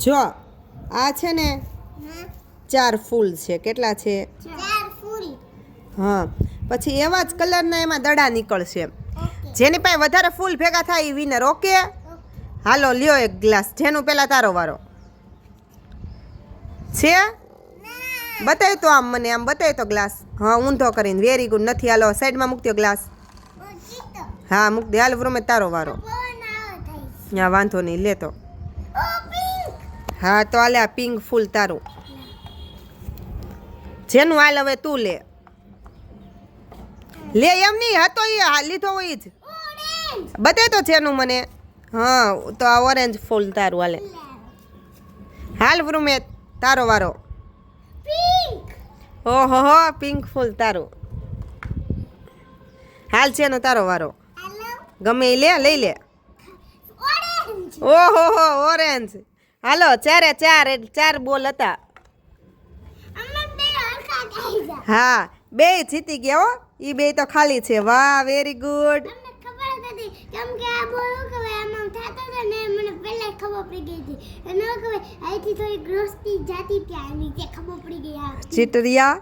જો આ છે ને 4 ફૂલ છે. કેટલા છે? 4 ફૂલ. હા, પછી એવા જ કલરના એમાં દડા નીકળશે. જેની પાસે વધારે ફૂલ ભેગા થાય એ વિનર. ઓકે, હાલો લ્યો એક ગ્લાસ. જેનું પેલા તારો વારો છે. બતાય તો આમ, મને આમ બતાય તો ગ્લાસ. હા, ઊંધો કરીને. Very good. નથી, હાલો સાઈડમાં મૂક દો ગ્લાસ. હા, મૂક દે. હાલ વ્રુમે તારો વારો. હા, વાંધો નહીં, લે તો. હા, તો હાલે આ પિંક ફૂલ તારું. જેનું હાલ હવે તું લે. લે એમ નહીં હતો એ લીધો હોય જ. બતાય તો જેનું મને. હા, તો આ ઓરેન્જ ફૂલ તારું હાલે. હાલ વ્રુમે તારો વારો. ઓહો હો, પિંક ફૂલ તારું. હાલ છે નો તારો વારો. ગમે એ લે, લઈ લે. ઓહો હો, ઓરેન્જ. હાલો 4 બોલ હતા. હા, 2 જીતી ગયા હો. ઈ 2 તો ખાલી છે. વાહ, વેરી ગુડ. કેમ કે આ બોલ કે આમાં થાતો તો ને મને પહેલા ખબર પડી ગઈ હતી. અને હવે અહીંથી થોડી ગ્રોસતી જાતી ત્યાં નીચે ખબર પડી ગઈ આ ચીટરિયા.